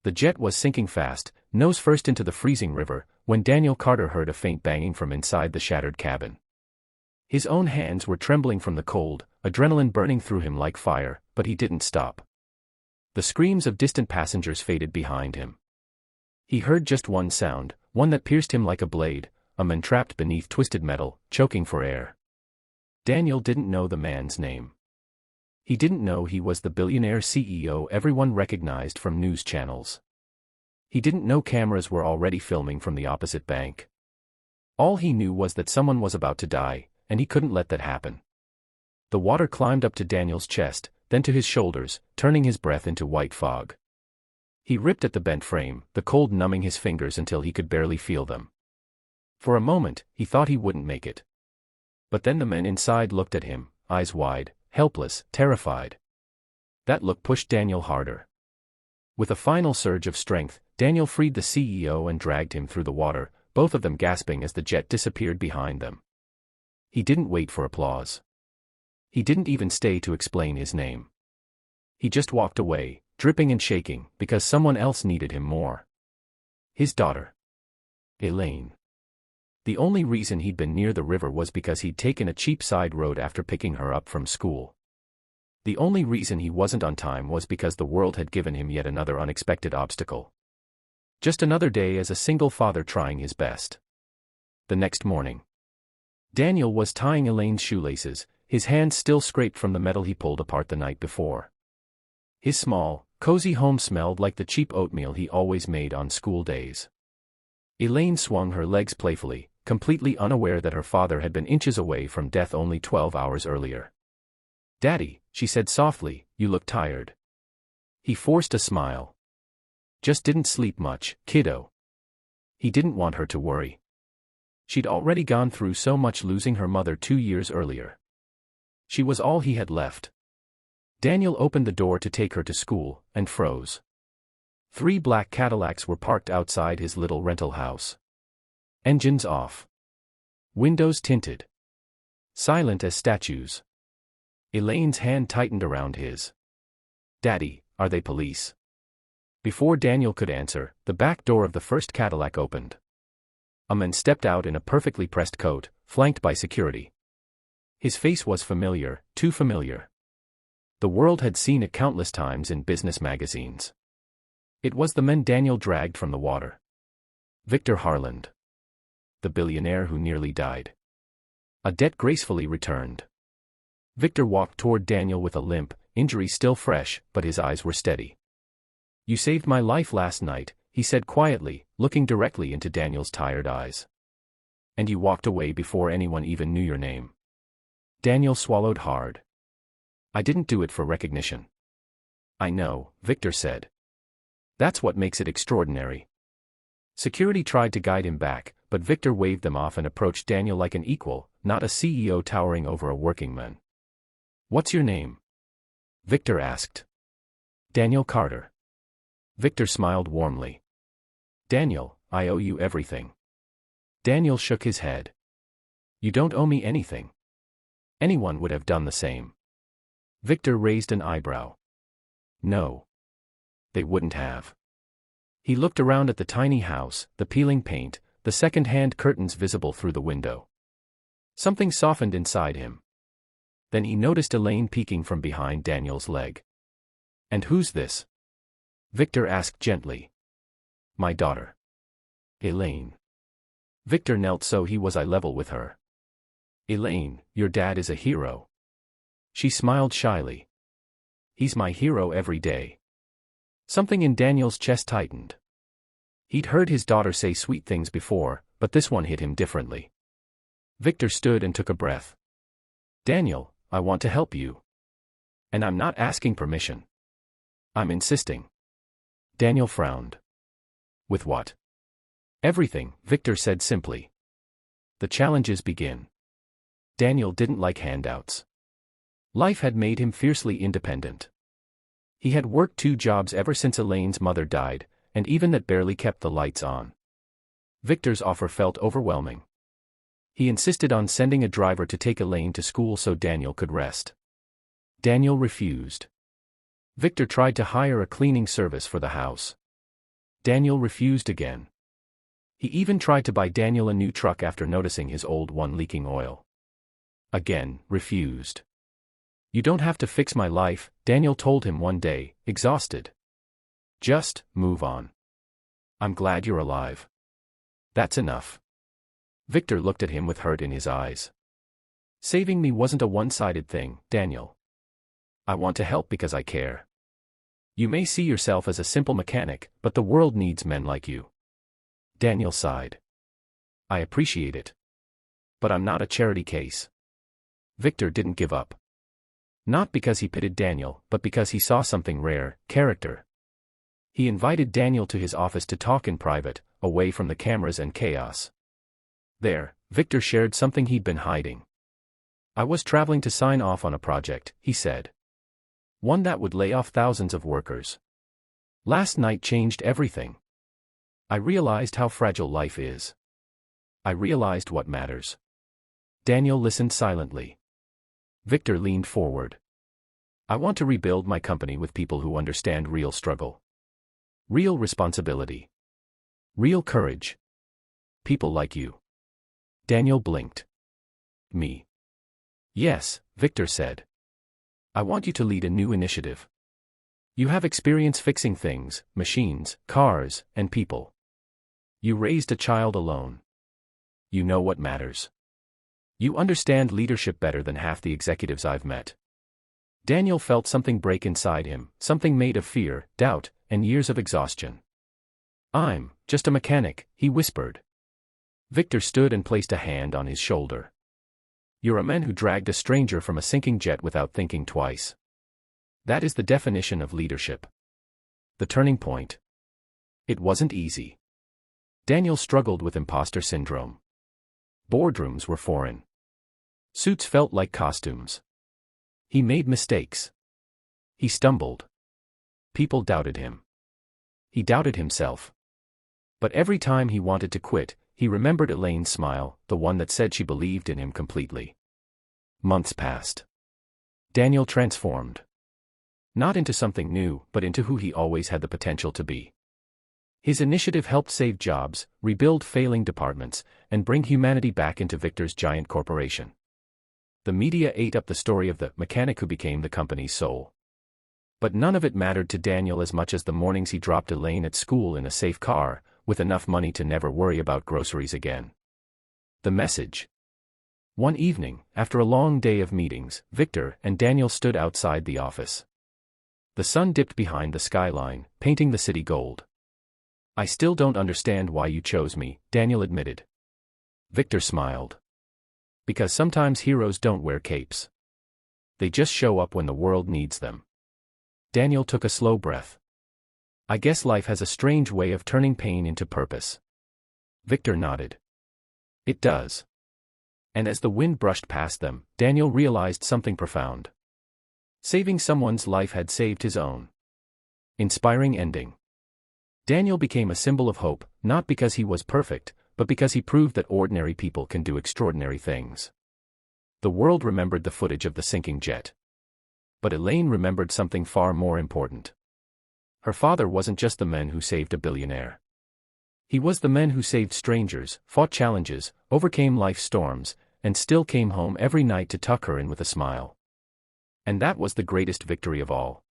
The jet was sinking fast, nose first into the freezing river, when Daniel Carter heard a faint banging from inside the shattered cabin. His own hands were trembling from the cold, adrenaline burning through him like fire, but he didn't stop. The screams of distant passengers faded behind him. He heard just one sound, one that pierced him like a blade, a man trapped beneath twisted metal, choking for air. Daniel didn't know the man's name. He didn't know he was the billionaire CEO everyone recognized from news channels. He didn't know cameras were already filming from the opposite bank. All he knew was that someone was about to die, and he couldn't let that happen. The water climbed up to Daniel's chest, then to his shoulders, turning his breath into white fog. He ripped at the bent frame, the cold numbing his fingers until he could barely feel them. For a moment, he thought he wouldn't make it. But then the man inside looked at him, eyes wide, helpless, terrified. That look pushed Daniel harder. With a final surge of strength, Daniel freed the CEO and dragged him through the water, both of them gasping as the jet disappeared behind them. He didn't wait for applause. He didn't even stay to explain his name. He just walked away, dripping and shaking, because someone else needed him more. His daughter. Elaine. The only reason he'd been near the river was because he'd taken a cheap side road after picking her up from school. The only reason he wasn't on time was because the world had given him yet another unexpected obstacle. Just another day as a single father trying his best. The next morning, Daniel was tying Elaine's shoelaces, his hands still scraped from the metal he pulled apart the night before. His small, cozy home smelled like the cheap oatmeal he always made on school days. Elaine swung her legs playfully, completely unaware that her father had been inches away from death only 12 hours earlier. "Daddy," she said softly, "you look tired." He forced a smile. "Just didn't sleep much, kiddo." He didn't want her to worry. She'd already gone through so much losing her mother 2 years earlier. She was all he had left. Daniel opened the door to take her to school, and froze. 3 black Cadillacs were parked outside his little rental house. Engines off. Windows tinted. Silent as statues. Elaine's hand tightened around his. "Daddy, are they police?" Before Daniel could answer, the back door of the first Cadillac opened. A man stepped out in a perfectly pressed coat, flanked by security. His face was familiar, too familiar. The world had seen it countless times in business magazines. It was the man Daniel dragged from the water. Victor Harland. The billionaire who nearly died. A debt gracefully returned. Victor walked toward Daniel with a limp, injury still fresh, but his eyes were steady. "You saved my life last night," he said quietly, looking directly into Daniel's tired eyes. "And you walked away before anyone even knew your name." Daniel swallowed hard. "I didn't do it for recognition." "I know," Victor said. "That's what makes it extraordinary." Security tried to guide him back, but Victor waved them off and approached Daniel like an equal, not a CEO towering over a working man. "What's your name?" Victor asked. "Daniel Carter." Victor smiled warmly. "Daniel, I owe you everything." Daniel shook his head. "You don't owe me anything. Anyone would have done the same." Victor raised an eyebrow. "No. They wouldn't have." He looked around at the tiny house, the peeling paint, the second-hand curtains visible through the window. Something softened inside him. Then he noticed Elaine peeking from behind Daniel's leg. "And who's this?" Victor asked gently. "My daughter. Elaine." Victor knelt so he was eye level with her. "Elaine, your dad is a hero." She smiled shyly. "He's my hero every day." Something in Daniel's chest tightened. He'd heard his daughter say sweet things before, but this one hit him differently. Victor stood and took a breath. "Daniel, I want to help you. And I'm not asking permission. I'm insisting." Daniel frowned. "With what?" "Everything," Victor said simply. "The challenges begin." Daniel didn't like handouts. Life had made him fiercely independent. He had worked 2 jobs ever since Elaine's mother died, and even that barely kept the lights on. Victor's offer felt overwhelming. He insisted on sending a driver to take Elaine to school so Daniel could rest. Daniel refused. Victor tried to hire a cleaning service for the house. Daniel refused again. He even tried to buy Daniel a new truck after noticing his old one leaking oil. Again, refused. You don't have to fix my life, Daniel told him one day, exhausted. Just move on. I'm glad you're alive. That's enough. Victor looked at him with hurt in his eyes. Saving me wasn't a one-sided thing, Daniel. I want to help because I care. You may see yourself as a simple mechanic, but the world needs men like you. Daniel sighed. I appreciate it. But I'm not a charity case. Victor didn't give up. Not because he pitied Daniel, but because he saw something rare, character. He invited Daniel to his office to talk in private, away from the cameras and chaos. There, Victor shared something he'd been hiding. I was traveling to sign off on a project, he said. One that would lay off thousands of workers. Last night changed everything. I realized how fragile life is. I realized what matters. Daniel listened silently. Victor leaned forward. I want to rebuild my company with people who understand real struggle. Real responsibility. Real courage. People like you. Daniel blinked. Me. Yes, Victor said. I want you to lead a new initiative. You have experience fixing things, machines, cars, and people. You raised a child alone. You know what matters. You understand leadership better than half the executives I've met. Daniel felt something break inside him, something made of fear, doubt, and years of exhaustion. I'm just a mechanic, he whispered. Victor stood and placed a hand on his shoulder. You're a man who dragged a stranger from a sinking jet without thinking twice. That is the definition of leadership. The turning point. It wasn't easy. Daniel struggled with imposter syndrome. Boardrooms were foreign. Suits felt like costumes. He made mistakes. He stumbled. People doubted him. He doubted himself. But every time he wanted to quit, he remembered Elaine's smile, the one that said she believed in him completely. Months passed. Daniel transformed. Not into something new, but into who he always had the potential to be. His initiative helped save jobs, rebuild failing departments, and bring humanity back into Victor's giant corporation. The media ate up the story of the mechanic who became the company's soul. But none of it mattered to Daniel as much as the mornings he dropped Elaine at school in a safe car, with enough money to never worry about groceries again. The message. One evening, after a long day of meetings, Victor and Daniel stood outside the office. The sun dipped behind the skyline, painting the city gold. I still don't understand why you chose me, Daniel admitted. Victor smiled. Because sometimes heroes don't wear capes. They just show up when the world needs them. Daniel took a slow breath. I guess life has a strange way of turning pain into purpose. Victor nodded. It does. And as the wind brushed past them, Daniel realized something profound. Saving someone's life had saved his own. Inspiring ending. Daniel became a symbol of hope, not because he was perfect, but because he proved that ordinary people can do extraordinary things. The world remembered the footage of the sinking jet. But Elaine remembered something far more important. Her father wasn't just the man who saved a billionaire. He was the man who saved strangers, fought challenges, overcame life's storms, and still came home every night to tuck her in with a smile. And that was the greatest victory of all.